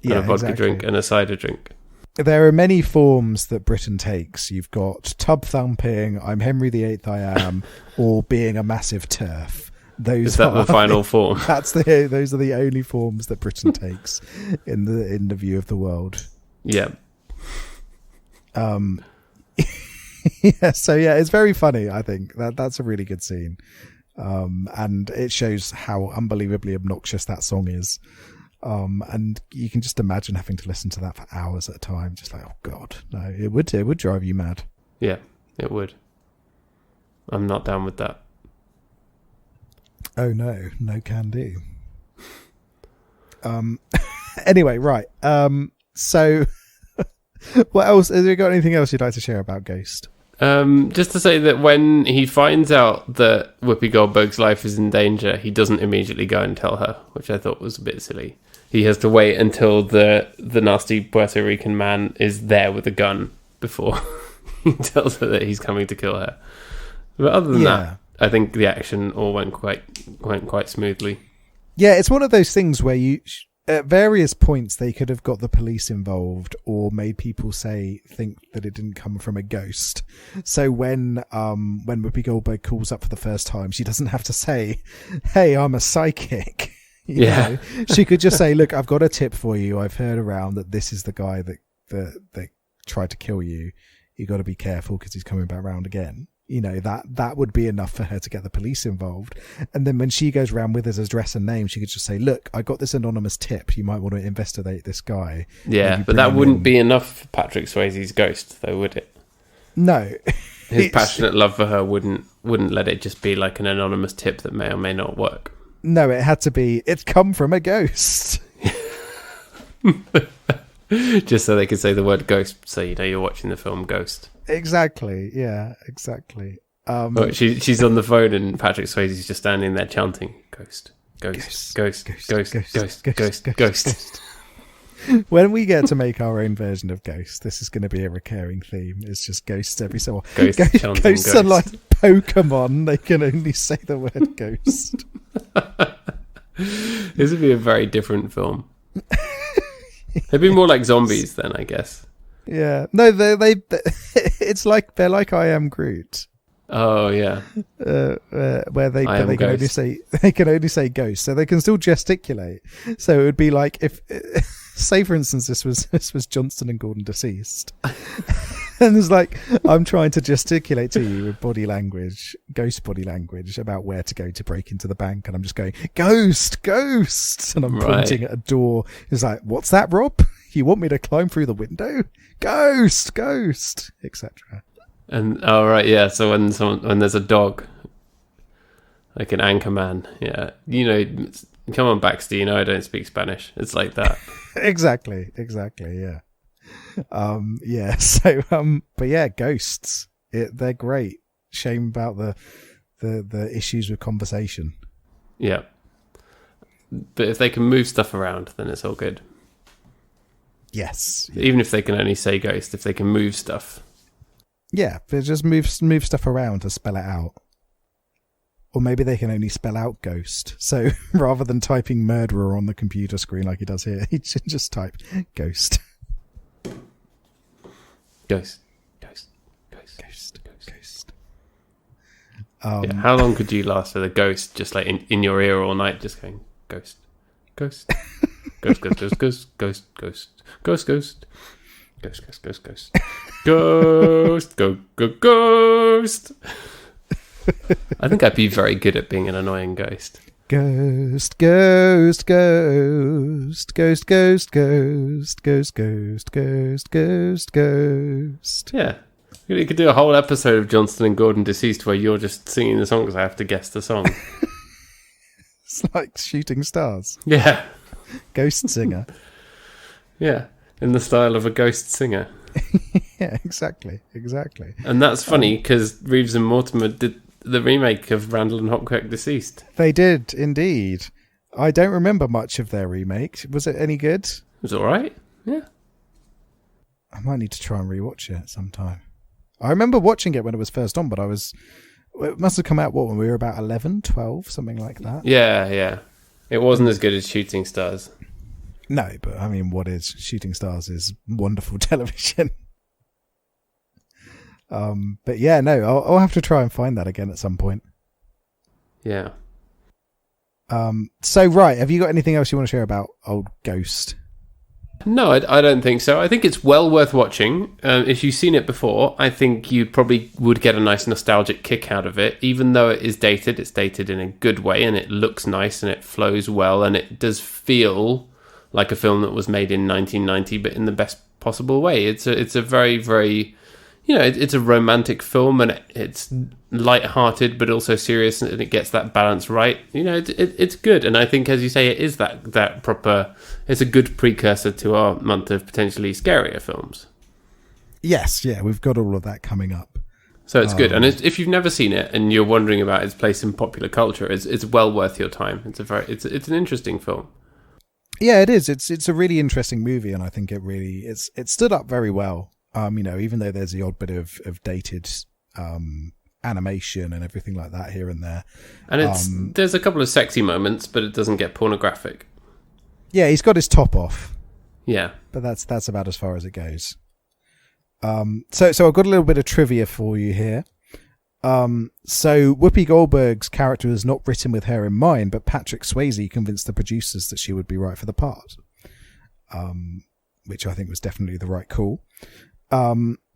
and a vodka drink and a cider drink. There are many forms that Britain takes. You've got tub thumping, I'm Henry VIII, I am, or being a massive turf. Is that the final form? Those are the only forms that Britain takes in the view of the world. Yeah. Yeah, so yeah, it's very funny. I think that's a really good scene, and it shows how unbelievably obnoxious that song is. And you can just imagine having to listen to that for hours at a time. Just like, oh god, no, it would drive you mad. Yeah, it would. I'm not down with that. Oh no can do. Anyway, right. So, what else? Have you got anything else you'd like to share about Ghost? Just to say that when he finds out that Whoopi Goldberg's life is in danger, he doesn't immediately go and tell her, which I thought was a bit silly. He has to wait until the nasty Puerto Rican man is there with a gun before he tells her that he's coming to kill her. But other than that, I think the action all went quite smoothly. Yeah, it's one of those things where you, at various points, they could have got the police involved or made people think that it didn't come from a ghost. So when Whoopi Goldberg calls up for the first time, she doesn't have to say, "Hey, I'm a psychic." You know? She could just say, "Look, I've got a tip for you. I've heard around that this is the guy that tried to kill you. You got to be careful because he's coming back round again." You know, that would be enough for her to get the police involved. And then when she goes around with his address and name, she could just say, "Look, I got this anonymous tip. You might want to investigate this guy." Yeah, but that wouldn't be enough for Patrick Swayze's ghost, though, would it? No. His passionate love for her wouldn't let it just be like an anonymous tip that may or may not work. No, it had to be, "It's come from a ghost." Just so they could say the word ghost, so you know you're watching the film Ghost. Exactly. Yeah, exactly. She's on the phone and Patrick Swayze's just standing there chanting, "Ghost, ghost, ghost, ghost, ghost, ghost, ghost." When we get to make our own version of Ghost, this is going to be a recurring theme. It's just ghosts every so often. Ghosts are like Pokemon. They can only say the word ghost. This would be a very different film. They'd be more like zombies then, I guess. Yeah. No, they it's like they're like I Am Groot. Oh yeah. Where they can only say ghost, so they can still gesticulate. So it would be like if, say for instance, this was Johnston and Gordon deceased, and it's like I'm trying to gesticulate to you with body language, ghost body language, about where to go to break into the bank, and I'm just going ghost, ghost, and I'm pointing at a door. It's like, "What's that, Rob? You want me to climb through the window? Ghost, ghost," etc. And yeah. So when there's a dog, like an anchor man, yeah, you know, come on, Baxter, you know I don't speak Spanish. It's like that. Exactly. Yeah. Yeah. So but yeah, ghosts. They're great. Shame about the issues with conversation. Yeah. But if they can move stuff around, then it's all good. Yes. Even if they can only say ghost, if they can move stuff. Yeah, but just move stuff around to spell it out. Or maybe they can only spell out ghost. So rather than typing murderer on the computer screen like he does here, he should just type ghost. Ghost. Ghost. Ghost. Ghost. Ghost. Yeah, how long could you last with a ghost just like in your ear all night, just going ghost, ghost, ghost, ghost, ghost, ghost, ghost, ghost, ghost, ghost, ghost, ghost, ghost, ghost, ghost, go, go, ghost. I think I'd be very good at being an annoying ghost. Ghost, ghost, ghost, ghost, ghost, ghost, ghost, ghost, ghost, ghost, ghost. Yeah. You could do a whole episode of Johnston and Gordon Deceased where you're just singing the song because I have to guess the song. It's like Shooting Stars. Yeah. Ghost singer. Yeah. In the style of a ghost singer. Yeah, exactly. And that's funny because Reeves and Mortimer did the remake of Randall and Hopkirk Deceased. They did, indeed. I don't remember much of their remake. Was it any good? It was alright, yeah. I might need to try and rewatch it sometime. I remember watching it when it was first on, but it must have come out, when we were about 11, 12, something like that. Yeah. It wasn't as good as Shooting Stars. No, but I mean, what is Shooting Stars is wonderful television. But yeah, no, I'll have to try and find that again at some point. Yeah. So, right, have you got anything else you want to share about Old Ghost? No, I don't think so. I think it's well worth watching. If you've seen it before, I think you probably would get a nice nostalgic kick out of it. Even though it is dated, it's dated in a good way, and it looks nice, and it flows well, and it does feel like a film that was made in 1990, but in the best possible way. It's a very, very... it's a romantic film, and it's light-hearted but also serious, and it gets that balance right. It's good, and I think, as you say, it is that proper. It's a good precursor to our month of potentially scarier films. Yes, yeah, we've got all of that coming up, so it's good. And if you've never seen it and you're wondering about its place in popular culture, it's well worth your time. It's an interesting film. Yeah, it is. It's a really interesting movie, and I think it stood up very well. Even though there's the odd bit of dated animation and everything like that here and there. And there's a couple of sexy moments, but it doesn't get pornographic. Yeah, he's got his top off. Yeah. But that's about as far as it goes. So I've got a little bit of trivia for you here. So Whoopi Goldberg's character was not written with her in mind, but Patrick Swayze convinced the producers that she would be right for the part. Which I think was definitely the right call.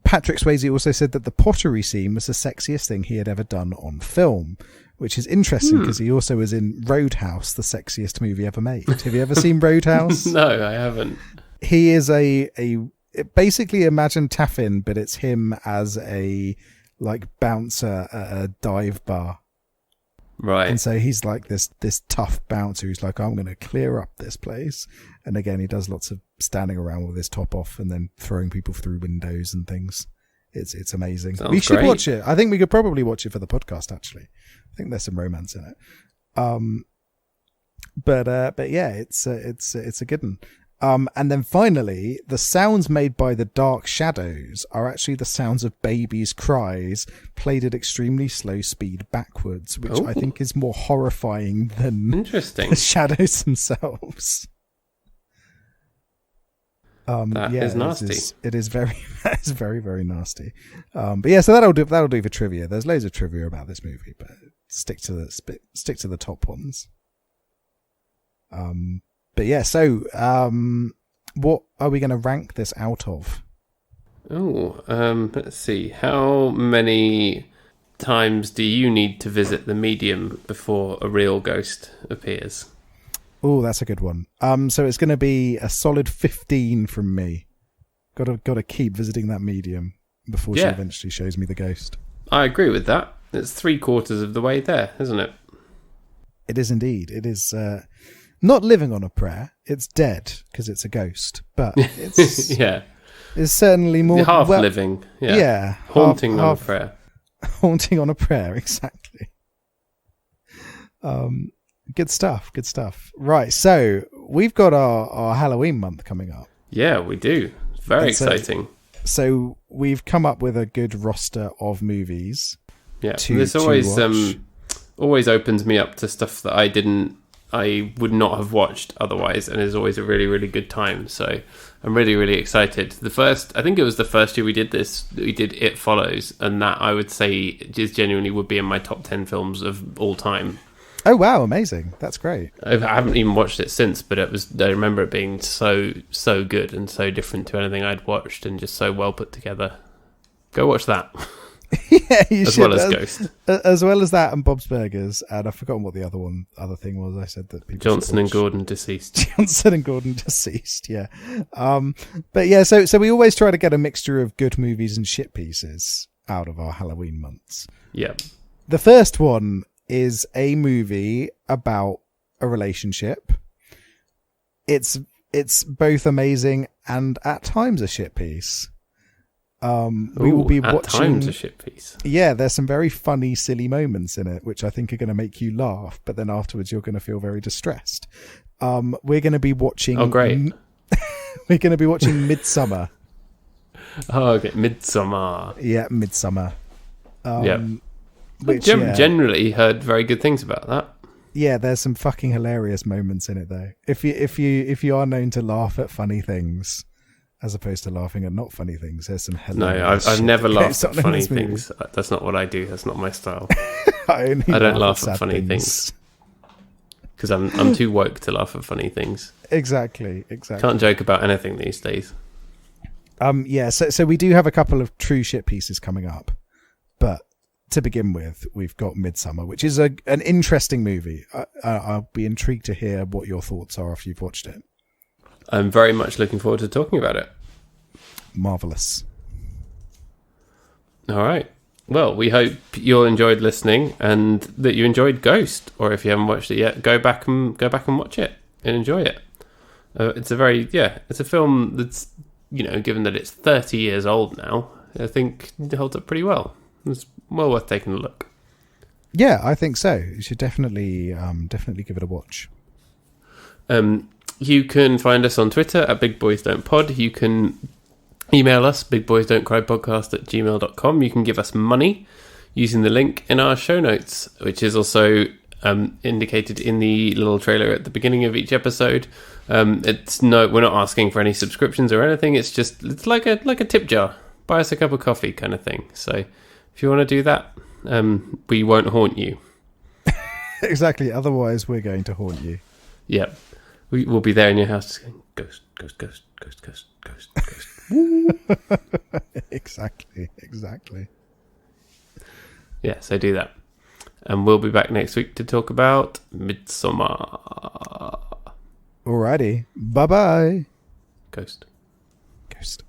Patrick Swayze also said that the pottery scene was the sexiest thing he had ever done on film, which is interesting because he also was in Roadhouse, the sexiest movie ever made. Have you ever seen Roadhouse? No, I haven't. He is basically imagine Taffin, but it's him as a bouncer at a dive bar. Right. And so he's like this tough bouncer who's like, I'm going to clear up this place. And again, he does lots of standing around with his top off and then throwing people through windows and things. It's amazing. Sounds we should great. watch it. I think we could probably watch it for the podcast, actually. I think there's some romance in it. But yeah, it's a good one. And then finally, the sounds made by the dark shadows are actually the sounds of babies' cries played at extremely slow speed backwards, which I think is more horrifying than Interesting. the shadows themselves. That is nasty. It is very, it's very, very nasty. But yeah, so that'll do for trivia. There's loads of trivia about this movie, but stick to the top ones. But yeah, so what are we going to rank this out of? Let's see. How many times do you need to visit the medium before a real ghost appears? Oh, that's a good one. So it's going to be a solid 15 from me. Got to keep visiting that medium before she eventually shows me the ghost. I agree with that. It's 3/4 of the way there, isn't it? It is indeed. It is not living on a prayer. It's dead because it's a ghost. But it's it's certainly more half living. Yeah, haunting on a prayer. Haunting on a prayer, exactly. Good stuff. Right, so we've got our Halloween month coming up. Yeah, we do. Very exciting. So we've come up with a good roster of movies. Yeah, this always opens me up to stuff that I would not have watched otherwise, and is always a really, really good time. So I'm really, really excited. I think it was the first year we did this, we did It Follows, and that I would say just genuinely would be in my top 10 films of all time. Oh wow, amazing. That's great. I haven't even watched it since, but I remember it being so good and so different to anything I'd watched and just so well put together. Go watch that. Yeah, you as should. Well as Ghost. As well as that and Bob's Burgers, and I've forgotten what the other thing was. I said that people Johnson and Gordon Deceased. Johnson and Gordon Deceased, yeah. But yeah, so we always try to get a mixture of good movies and shit pieces out of our Halloween months. Yeah. The first one is a movie about a relationship. It's both amazing and at times a shit piece. We will be watching. At times a shit piece. Yeah, there's some very funny, silly moments in it, which I think are going to make you laugh, but then afterwards you're going to feel very distressed. We're going to be watching. Oh, great! We're going to be watching Midsummer. Oh, okay. Midsummer. Yeah, Midsummer. Yeah. Which Generally heard very good things about that. Yeah, there's some fucking hilarious moments in it though. If you are known to laugh at funny things as opposed to laughing at not funny things, there's some hilarious. No, I've never laughed at funny this movie. things. That's not what I do. That's not my style. I don't laugh at funny things because I'm too woke to laugh at funny things. Exactly. Can't joke about anything these days. So we do have a couple of true shit pieces coming up, but to begin with, we've got Midsummer, which is an interesting movie. I'll be intrigued to hear what your thoughts are after you've watched it. I'm very much looking forward to talking about it. Marvelous. All right. Well, we hope you all enjoyed listening and that you enjoyed Ghost. Or if you haven't watched it yet, go back and watch it and enjoy it. It's a film that's, given that it's 30 years old now, I think it holds up pretty well. It's well worth taking a look. Yeah, I think so. You should definitely give it a watch. You can find us on Twitter at BigBoysDon'tPod. You can email us, bigboysdon'tcrypodcast@gmail.com. You can give us money using the link in our show notes, which is also indicated in the little trailer at the beginning of each episode. We're not asking for any subscriptions or anything. It's like a tip jar. Buy us a cup of coffee kind of thing. So if you want to do that, we won't haunt you. Exactly. Otherwise, we're going to haunt you. Yep. We will be there in your house just going, ghost, ghost, ghost, ghost, ghost, ghost, ghost. Exactly. Yeah, so do that. And we'll be back next week to talk about Midsummer. Alrighty. Bye-bye. Ghost. Ghost.